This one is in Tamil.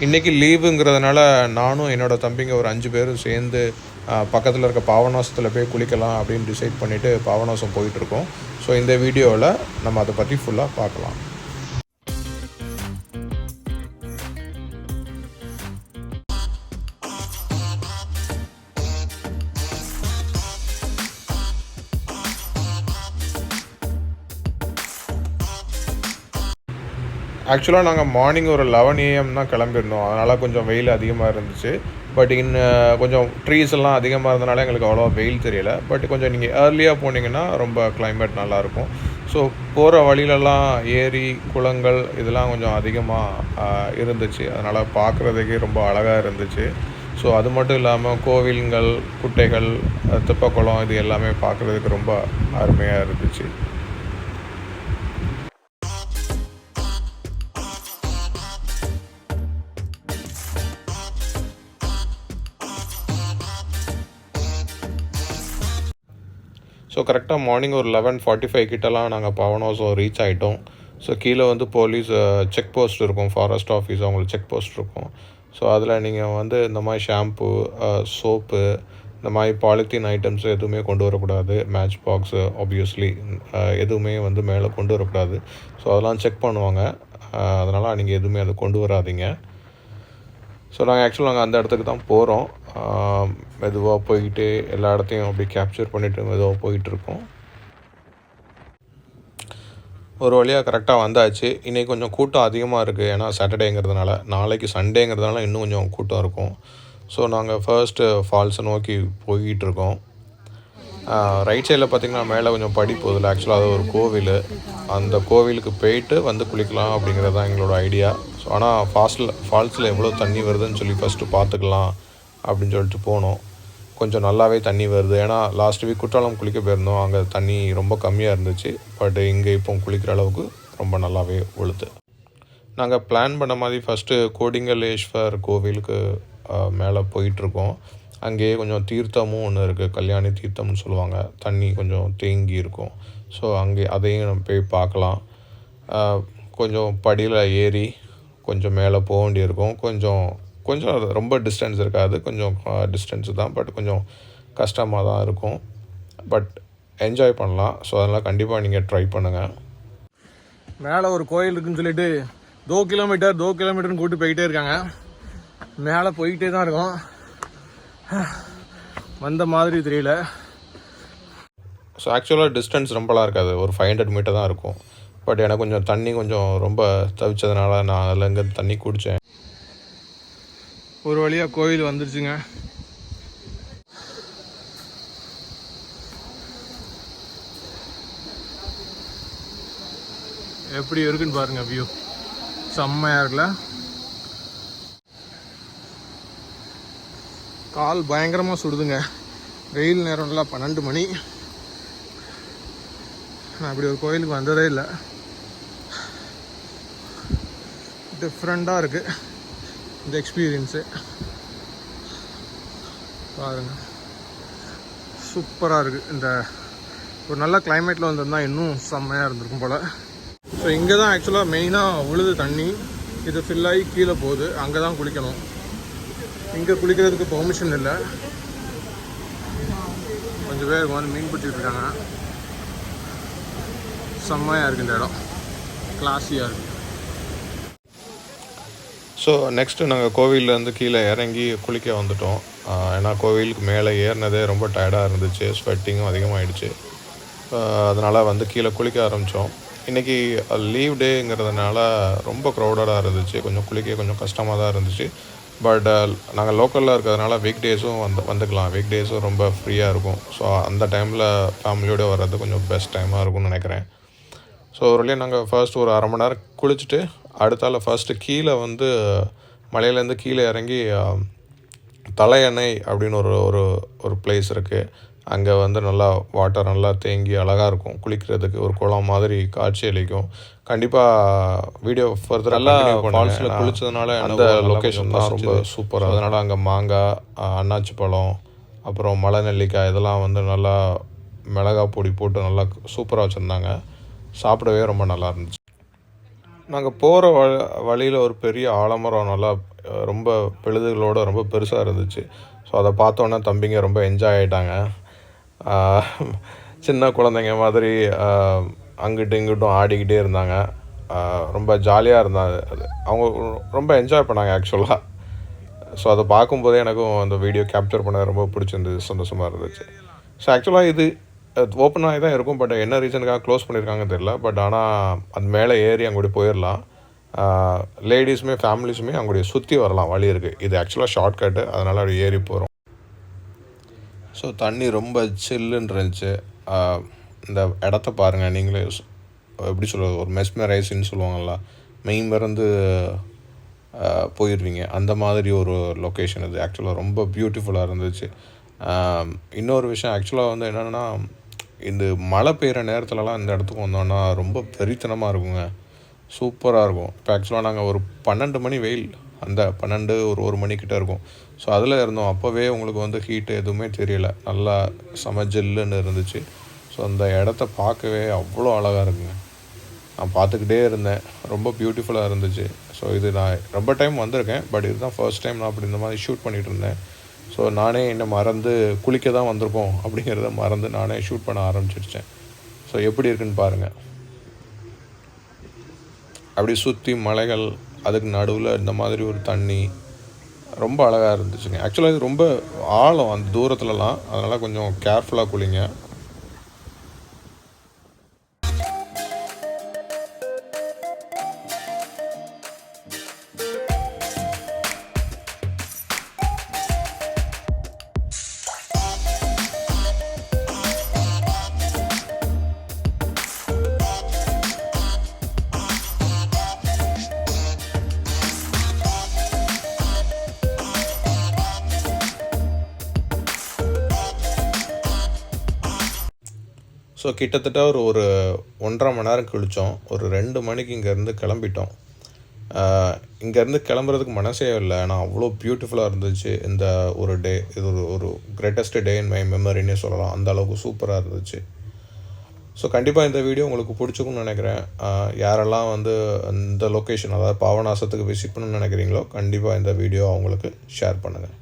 இன்றைக்கி லீவுங்கிறதுனால நானும் என்னோடய தம்பிங்க ஒரு 5 பேரும் சேர்ந்து பக்கத்தில் இருக்க பாபநாசத்தில் போய் குளிக்கலாம் அப்படின்னு டிசைட் பண்ணிவிட்டு பாபநாசம் போயிட்டுருக்கோம். ஸோ இந்த வீடியோவில் நம்ம அதை பற்றி ஃபுல்லாக பார்க்கலாம். ஆக்சுவலாக நாங்கள் மார்னிங் ஒரு 11 AM தான் கிளம்பியிருந்தோம். அதனால் கொஞ்சம் வெயில் அதிகமாக இருந்துச்சு. பட் கொஞ்சம் ட்ரீஸ் எல்லாம் அதிகமாக இருந்தனால எங்களுக்கு அவ்வளோவா வெயில் தெரியலை. பட் கொஞ்சம் நீங்கள் ஏர்லியாக போனீங்கன்னா ரொம்ப கிளைமேட் நல்லாயிருக்கும். ஸோ போகிற வழியிலலாம் ஏரி, குளங்கள் இதெல்லாம் கொஞ்சம் அதிகமாக இருந்துச்சு. அதனால் பார்க்குறதுக்கே ரொம்ப அழகாக இருந்துச்சு. ஸோ அது மட்டும் இல்லாமல் கோவில்கள், குட்டைகள், தெப்பக்குளம் இது எல்லாமே பார்க்குறதுக்கு ரொம்ப அருமையாக இருந்துச்சு. ஸோ கரெக்டாக மார்னிங் ஒரு 11:45 கிட்டலாம் நாங்கள் பாபநாசம் ரீச் ஆகிட்டோம். ஸோ கீழே வந்து போலீஸ் செக் போஸ்ட் இருக்கும், ஃபாரஸ்ட் ஆஃபீஸ் அவங்களுக்கு செக் போஸ்ட் இருக்கும். ஸோ அதில் நீங்கள் வந்து இந்த மாதிரி ஷாம்பு, சோப்பு, இந்த மாதிரி பாலித்தீன் ஐட்டம்ஸ் எதுவுமே கொண்டு வரக்கூடாது. மேட்ச் பாக்ஸு ஆப்வியஸ்லி எதுவுமே வந்து மேலே கொண்டு வரக்கூடாது. ஸோ அதெல்லாம் செக் பண்ணுவாங்க. அதனால் நீங்கள் எதுவுமே அதை கொண்டு வராதீங்க. ஸோ நாங்கள் அந்த இடத்துக்கு தான் போகிறோம். மெதுவாக போய்கிட்டு எல்லா இடத்தையும் அப்படி கேப்சர் பண்ணிவிட்டு மெதுவாக போயிட்டுருக்கோம். ஒரு வழியாக கரெக்டாக வந்தாச்சு. இன்றைக்கி கொஞ்சம் கூட்டம் அதிகமாக இருக்குது, ஏன்னா சாட்டர்டேங்கிறதுனால. நாளைக்கு சண்டேங்கிறதுனால இன்னும் கொஞ்சம் கூட்டம் இருக்கும். ஸோ நாங்கள் ஃபர்ஸ்ட்டு ஃபால்ஸை நோக்கி போய்கிட்டுருக்கோம். ரைட் சைடில் பார்த்திங்கன்னா மேலே கொஞ்சம் படி போதில்லை. ஆக்சுவலாக அது ஒரு கோவில். அந்த கோவிலுக்கு போயிட்டு வந்து குளிக்கலாம் அப்படிங்கிறது தான் எங்களோட ஐடியா. ஸோ ஆனால் ஃபால்ஸில் எவ்வளோ தண்ணி வருதுன்னு சொல்லி ஃபஸ்ட்டு பார்த்துக்கலாம் அப்படின்னு சொல்லிட்டு போனோம். கொஞ்சம் நல்லாவே தண்ணி வருது. ஏன்னா லாஸ்ட் வீக் குற்றாலம் குளிக்க போயிருந்தோம். அங்கே தண்ணி ரொம்ப கம்மியாக இருந்துச்சு. பட் இங்கே இப்போ குளிக்கிற அளவுக்கு ரொம்ப நல்லாவே ஒழுது. நாங்கள் பிளான் பண்ண மாதிரி ஃபஸ்ட்டு கோடிங்கலேஸ்வர் கோவிலுக்கு மேலே போயிட்டுருக்கோம். அங்கேயே கொஞ்சம் தீர்த்தமும் ஒன்று இருக்குது, கல்யாணி தீர்த்தம்னு சொல்லுவாங்க. தண்ணி கொஞ்சம் தேங்கி இருக்கும். ஸோ அதையும் நம்ம போய் பார்க்கலாம். கொஞ்சம் படியில் ஏறி கொஞ்சம் மேலே போக வேண்டியிருக்கும். கொஞ்சம் ரொம்ப டிஸ்டன்ஸ் இருக்காது, கொஞ்சம் டிஸ்டன்ஸு தான். பட் கொஞ்சம் கஷ்டமாக தான் இருக்கும். பட் என்ஜாய் பண்ணலாம். ஸோ அதனால் கண்டிப்பாக நீங்கள் ட்ரை பண்ணுங்கள். மேலே ஒரு கோயில் இருக்குன்னு சொல்லிட்டு 2 கிலோமீட்டர்னு கூப்பிட்டு போய்கிட்டே இருக்காங்க. மேலே போய்கிட்டே தான் இருக்கும். வந்த மாதிரி தெரியல. ஸோ ஆக்சுவலாக டிஸ்டன்ஸ் ரொம்பலாம் இருக்காது, ஒரு 500 மீட்டர் தான் இருக்கும். பட் எனக்கு கொஞ்சம் தண்ணி கொஞ்சம் ரொம்ப தவிச்சதுனால நான் அதில் இங்கே தண்ணி குடித்தேன். ஒரு வழியாக கோயில் வந்துருச்சுங்க. எப்படி இருக்குன்னு பாருங்க, வியூ செம்மையாக இருக்குல்ல. கால் பயங்கரமாக சுடுதுங்க. வெயில் நேரம்ல 12 மணி. நான் அப்படி ஒரு கோயிலுக்கு வந்ததே இல்லை. டிஃப்ரெண்ட்டாக இருக்குது இந்த எக்ஸ்பீரியன்ஸு. பாருங்க, சூப்பராக இருக்குது. இந்த ஒரு நல்ல கிளைமேட்டில் வந்திருந்தால் இன்னும் செம்மையாக இருந்திருக்கும் போல். ஸோ இங்கே தான் ஆக்சுவலாக மெயினாக உழுது தண்ணி. இது ஃபில்லாகி கீழே போகுது. அங்கே தான் குளிக்கணும். இங்கே குளிக்கிறதுக்கு பெர்மிஷன் இல்லை. கொஞ்சம் பேர் வந்து மீன் பிடிச்சிட்டு இருக்காங்க. செம்மையாக இருக்குது இந்த இடம், கிளாஸியாக இருக்குது. ஸோ நெக்ஸ்ட்டு நாங்கள் கோவிலேருந்து கீழே இறங்கி குளிக்க வந்துட்டோம். ஏன்னா கோவிலுக்கு மேலே ஏறினதே ரொம்ப டயர்டாக இருந்துச்சு, ஸ்வெட்டிங்கும் அதிகமாகிடுச்சு. அதனால் வந்து கீழே குளிக்க ஆரம்பித்தோம். இன்றைக்கி லீவ் டேங்கிறதுனால ரொம்ப க்ரௌடடாக இருந்துச்சு. கொஞ்சம் குளிக்க கொஞ்சம் கஷ்டமாக தான் இருந்துச்சு. பட் நாங்கள் லோக்கலில் இருக்கிறதுனால வீக் டேஸும் வந்துக்கலாம். வீக் டேஸும் ரொம்ப ஃப்ரீயாக இருக்கும். ஸோ அந்த டைமில் ஃபேமிலியோடு வர்றது கொஞ்சம் பெஸ்ட் டைமாக இருக்கும்னு நினைக்கிறேன். ஸோ ஒரு வழியாக நாங்கள் ஃபர்ஸ்ட் ஒரு 1/2 மணி நேரம் குளிச்சுட்டு அடுத்தால ஃபஸ்ட்டு கீழே வந்து மலையிலேருந்து கீழே இறங்கி தலையணை அப்படின்னு ஒரு பிளேஸ் இருக்குது. அங்கே வந்து நல்லா வாட்டர் நல்லா தேங்கி அழகாக இருக்கும். குளிக்கிறதுக்கு ஒரு குளம் மாதிரி காட்சி அளிக்கும். கண்டிப்பாக வீடியோ ஃபர்தர் நல்லா ஃபால்ஸில் குளித்ததுனால அந்த லொக்கேஷன் தான் ரொம்ப சூப்பராக. அதனால் அங்கே மாங்காய், அன்னாச்சி பழம், அப்புறம் மலை நெல்லிக்காய் இதெல்லாம் வந்து நல்லா மிளகாய் பொடி போட்டு நல்லா சூப்பராக வச்சுருந்தாங்க. சாப்பிடவே ரொம்ப நல்லா இருந்துச்சு. நாங்கள் போகிற வழியில் ஒரு பெரிய ஆலமரம் நல்லா ரொம்ப பெழுதுகளோட ரொம்ப பெருசாக இருந்துச்சு. ஸோ அதை பார்த்தோன்னே தம்பிங்க ரொம்ப என்ஜாய் ஆகிட்டாங்க. சின்ன குழந்தைங்க மாதிரி அங்கிட்டும் இங்கிட்டும் ஆடிக்கிட்டே இருந்தாங்க. ரொம்ப ஜாலியாக இருந்தாங்க. அது அவங்க ரொம்ப என்ஜாய் பண்ணாங்க ஆக்சுவலாக. ஸோ அதை பார்க்கும்போதே எனக்கும் அந்த வீடியோ கேப்சர் பண்ண ரொம்ப பிடிச்சிருந்தது, சந்தோஷமாக இருந்துச்சு. ஸோ ஆக்சுவலாக இது ஓப்பன் ஆகி தான் இருக்கும். பட் என்ன ரீசனுக்காக க்ளோஸ் பண்ணியிருக்காங்கன்னு தெரியல. பட் ஆனால் அது மேலே ஏறி அங்கூட போயிடலாம். லேடிஸுமே ஃபேமிலிஸுமே அங்கூடைய சுற்றி வரலாம், வழி இருக்குது. இது ஆக்சுவலாக ஷார்ட்கட்டு, அதனால் அப்படி ஏறி போகிறோம். ஸோ தண்ணி ரொம்ப சில்லுன்னு இருந்துச்சு. இந்த இடத்த பாருங்கள் நீங்களே, எப்படி சொல்கிறது, ஒரு மெஸ்மரைஸ்ன்னு சொல்லுவாங்கள்ல, மெய் மறந்து போயிடுவீங்க. அந்த மாதிரி ஒரு லொக்கேஷன் இது. ஆக்சுவலாக ரொம்ப பியூட்டிஃபுல்லாக இருந்துச்சு. இன்னொரு விஷயம் ஆக்சுவலாக வந்து என்னென்னா, இந்த மழை பெய்கிற நேரத்துலலாம் இந்த இடத்துக்கு வந்தோன்னா ரொம்ப வெறித்தனமாக இருக்குங்க. சூப்பராக இருக்கும். இப்போ ஆக்சுவலாக நாங்கள் ஒரு 12 மணி வெயில், அந்த 12 ஒரு மணிக்கிட்ட இருக்கும். ஸோ அதில் இருந்தோம். அப்போவே உங்களுக்கு வந்து ஹீட்டு எதுவுமே தெரியலை. நல்லா செம ஜில்லுன்னு இருந்துச்சு. ஸோ அந்த இடத்த பார்க்கவே அவ்வளோ அழகாக இருக்குங்க. நான் பார்த்துக்கிட்டே இருந்தேன். ரொம்ப பியூட்டிஃபுல்லாக இருந்துச்சு. ஸோ இது நான் ரொம்ப டைம் வந்திருக்கேன். பட் இதுதான் ஃபர்ஸ்ட் டைம் நான் அப்படி இந்த மாதிரி ஷூட் பண்ணிகிட்டு இருந்தேன். ஸோ நானே என்னை மறந்து குளிக்க தான் வந்திருக்கோம் அப்படிங்கிறத மறந்து நானே ஷூட் பண்ண ஆரம்பிச்சிருச்சேன். ஸோ எப்படி இருக்குன்னு பாருங்கள். அப்படி சுற்றி மலைகள், அதுக்கு நடுவில் இந்த மாதிரி ஒரு தண்ணி, ரொம்ப அழகாக இருந்துச்சுங்க. ஆக்சுவலாக இது ரொம்ப ஆழம் அந்த தூரத்துலலாம், அதனால் கொஞ்சம் கேர்ஃபுல்லாக குளிங்க. ஸோ கிட்டத்தட்ட ஒரு 1.5 மணி நேரம் கழித்தோம். ஒரு 2 மணிக்கு இங்கேருந்து கிளம்பிட்டோம். இங்கேருந்து கிளம்புறதுக்கு மனசே இல்லை. ஆனால் அவ்வளோ பியூட்டிஃபுல்லாக இருந்துச்சு இந்த ஒரு டே. இது ஒரு கிரேட்டஸ்ட் டே இன் மை மெமரின்னே சொல்லலாம். அந்த அளவுக்கு சூப்பராக இருந்துச்சு. ஸோ கண்டிப்பாக இந்த வீடியோ உங்களுக்கு பிடிச்சிக்கும்னு நினைக்கிறேன். யாரெல்லாம் வந்து இந்த லொக்கேஷன், அதாவது பாபநாசத்துக்கு விசிட் பண்ணணும்னு நினைக்கிறீங்களோ கண்டிப்பாக இந்த வீடியோ அவங்களுக்கு ஷேர் பண்ணுங்கள்.